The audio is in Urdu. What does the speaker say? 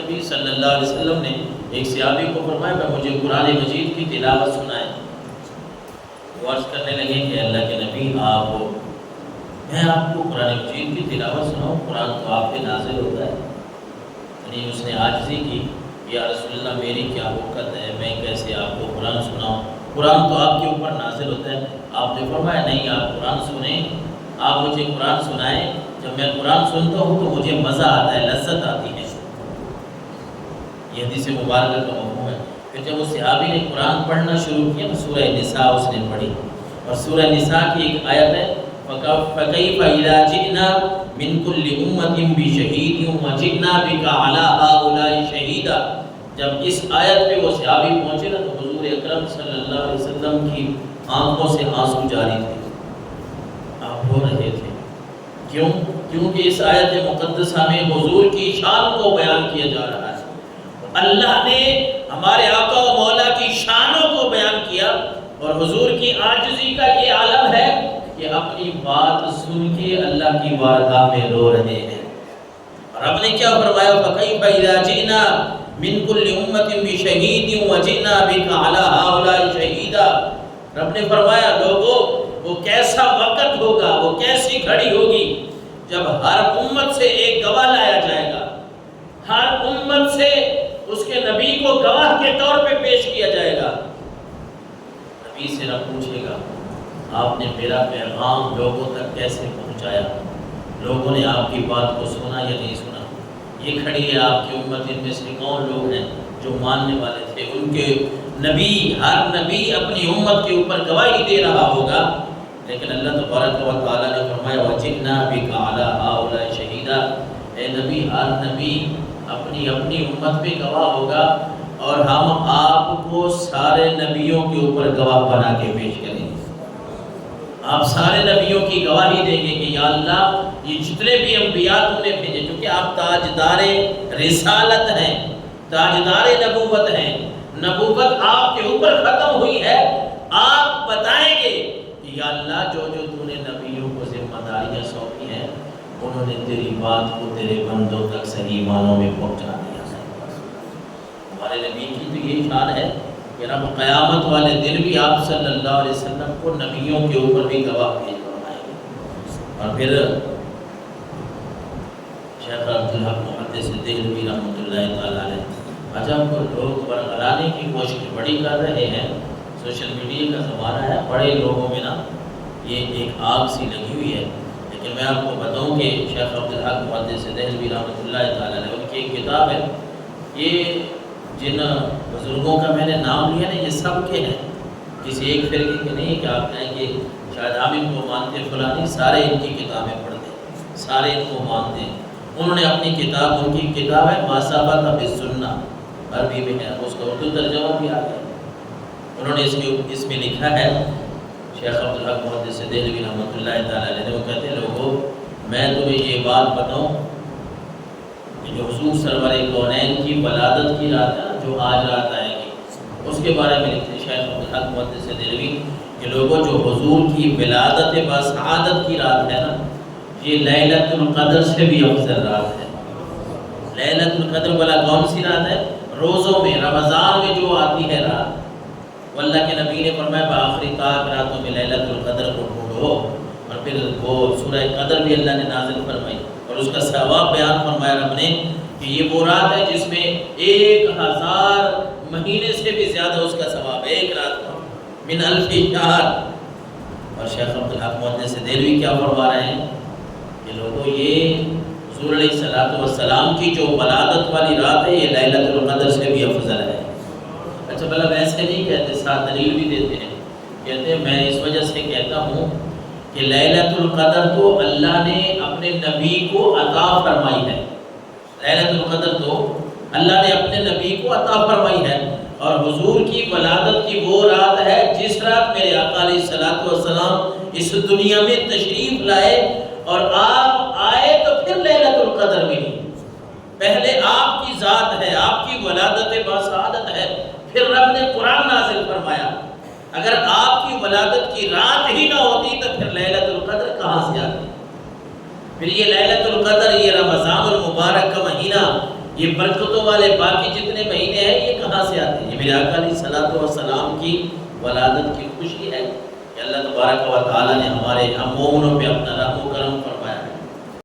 نبی صلی اللہ علیہ وسلم نے ایک صحابی کو فرمایا کہ مجھے قرآن مجید کی تلاوت سنائیں۔ وہ عرض کرنے لگے کہ اللہ کے نبی میں آپ کو قرآن مجید کی تلاوت سناؤں؟ قرآن تو آپ پہ نازل ہوتا ہے۔ یعنی اس نے عاجزی کی، یا رسول اللہ میری کیا وقت ہے، میں کیسے آپ کو قرآن سناؤں، قرآن تو آپ کے اوپر نازل ہوتا ہے۔ آپ نے فرمایا نہیں، آپ قرآن سنیں، آپ مجھے قرآن سنائیں۔ جب میں قرآن سنتا ہوں تو مجھے مزہ آتا ہے، لذت آتی ہے۔ یہ حدیث مبارکہ کا مفہوم ہے۔ پھر جب اس صحابی نے قرآن پڑھنا شروع کیا، سورہ نساء اس نے پڑھی، اور سورہ نساء کی ایک آیت ہے فَكَيْفَ إِذَا جِئْنَا مِنْ كُلِّ أُمَّةٍ بِشَهِيدٍ وَجِئْنَا بِكَ عَلَىٰ هَٰؤُلَاءِ شَهِيدًا۔ جب اس آیت پہ وہ صحابی پہنچے نا تو حضور اکرم صلی اللہ علیہ وسلم کی آنکھوں سے آنسو جاری تھے، آپ رو رہے تھے۔ کیوں؟ کیونکہ اس آیت مقدسہ میں حضور کی شان کو بیان کیا جا رہا ہے۔ اللہ نے ہمارے آقا و مولا کی شانوں کو بیان کیا، اور حضور کی عاجزی کا یہ عالم ہے کہ اپنی بات سن کے اللہ کی بارگاہ میں رو رہے ہیں۔ اور رب نے کیا فرمایا؟ فَكَيْفَ إِذَا جِئْنَا مِنْ كُلِّ أُمَّةٍ بِشَهِيدٍ وَجِئْنَا بِكَ عَلَىٰ هَٰؤُلَاءِ شَهِيدًا۔ رب نے فرمایا لوگوں، وہ کیسا وقت ہوگا، وہ کیسی گھڑی ہوگی جب ہر امت سے ایک گواہ لایا جائے گا، ہر امت سے اس کے نبی کو گواہ کے طور پہ پیش کیا جائے گا۔ نبی سے رب پوچھے گا آپ نے میرا پیغام لوگوں تک کیسے پہنچایا، لوگوں نے آپ کی بات کو سنا یا نہیں سنا؟ یہ کھڑی ہے آپ کی امت، ان میں سے کون لوگ ہیں جو ماننے والے تھے؟ ان کے نبی، ہر نبی اپنی امت کے اوپر گواہی دے رہا ہوگا، لیکن اللہ تبارک و تعالیٰ نے فرمایا وَجِئْنَا بِكَ عَلَىٰ هَٰؤُلَاءِ شَهِيدًا۔ اے نبی، ہر نبی اپنی امت پہ گواہ ہوگا، اور ہم آپ کو سارے نبیوں کے اوپر گواہ بنا کے پیش کریں گے۔ آپ سارے نبیوں کی گواہی دیں گے کہ یا اللہ یہ جتنے بھی انبیاء تم نے بھیجے، کیونکہ آپ تاجدار رسالت ہیں، تاجدار نبوت ہیں، نبوت آپ کے اوپر ختم ہوئی ہے، آپ بتائیں گے کہ یا اللہ جو جو تو نے نبیوں کو ذمہ داریاں سونپی ہیں، انہوں نے تیری بات کو تیرے بندوں تک صحیح معنوں میں پہنچا دیا ہے۔ ہمارے نبی کی تو یہ شان ہے کہ رب قیامت والے دن بھی آپ صلی اللہ علیہ وسلم کو نبیوں کے اوپر بھی گواہ بھیج فرمائیں گے۔ اور پھر شیخ عبدالحق محدث دہلوی رحمۃ اللہ تعالیٰ علیہ، عجب لوگ برگلانے کی کوشش بڑی کر رہے ہیں، سوشل میڈیا کا زمانہ ہے، بڑے لوگوں میں نا یہ ایک آگ سی لگی ہوئی ہے۔ لیکن میں آپ کو بتاؤں کہ شیخ عبدالحق محدث دہلوی رحمۃ اللہ تعالیٰ علیہ ان کی ایک کتاب ہے، یہ جن بزرگوں کا میں نے نام لیا نا یہ سب کے ہیں، کسی ایک فرقے کے نہیں کہ آپ کہیں کہ شاید ہم ان کو مانتے فلانی، سارے ان کی کتابیں پڑھتے ہیں، سارے ان کو مانتے ہیں۔ انہوں نے اپنی کتاب، ان کی کتاب ہے ما ثبت بالسنہ، عربی میں ہے، اس کا اردو ترجمہ بھی آ گیا۔ انہوں نے اس میں لکھا ہے، شیخ عبدالحق محدث دہلوی رحمۃ اللہ تعالیٰ علیہ وہ کہتے ہیں لوگوں میں تمہیں یہ بات بتاؤں کہ جو حضور سرور کونین کی ولادت کی رات ہے نا، جو آج رات آئے گی، اس کے بارے میں لکھتے ہیں شیخ عبدالحق محدث دہلوی کہ لوگوں جو حضور کی ولادت بسعادت کی رات ہے نا، یہ لیلۃ القدر سے بھی افضل رات ہے۔ لیلۃ القدر والا کون سی رات ہے؟ روزوں میں، رمضان میں جو آتی ہے رات، اللہ کے نبی نے فرمایا بآخری طاق راتوں میں لیلۃ القدر کو ڈھونڈو، اور پھر وہ سورہ قدر بھی اللہ نے نازل فرمائی، اور اس کا ثواب بیان فرمایا رب نے کہ یہ وہ رات ہے جس میں 1000 مہینے سے بھی زیادہ اس کا ثواب ہے، ایک رات کا، من الف شہر۔ اور شیخ عبدالحق محدث دہلوی کیا فرما رہے ہیں کہ لوگوں یہ حضور علیہ السلام کی جو ولادت والی رات ہے یہ لیلۃ القدر سے بھی افضل ہے۔ اچھا بھلا ویسے نہیں کہتے، ساتھ دلیل بھی دیتے ہیں، کہتے ہیں میں اس وجہ سے کہتا ہوں کہ لیلۃ القدر تو اللہ نے اپنے نبی کو عطا فرمائی ہے، لیلۃ القدر تو اللہ نے اپنے نبی کو عطا فرمائی ہے، اور حضور کی ولادت کی وہ رات ہے جس رات میرے آقا علیہ الصلوۃ والسلام اس دنیا میں تشریف لائے، اور آپ آئے تو پھر لیلۃ القدر ملی۔ پہلے آپ کی ذات ہے، آپ کی ولادت بسعادت ہے، پھر رب نے قرآن نازل فرمایا۔ اگر آپ کی ولادت کی رات ہی نہ ہوتی تو پھر لیلۃ القدر کہاں سے آتی؟ پھر یہ لیلۃ القدر، یہ رمضان المبارک کا مہینہ، یہ برکتوں والے باقی جتنے مہینے ہیں یہ کہاں سے آتے ہیں؟ یہ میرے آقا علیہ الصلوۃ والسلام کی ولادت کی خوشی ہے کہ اللہ تبارک و تعالیٰ نے ہم مومنوں پہ اپنا رحم و کرم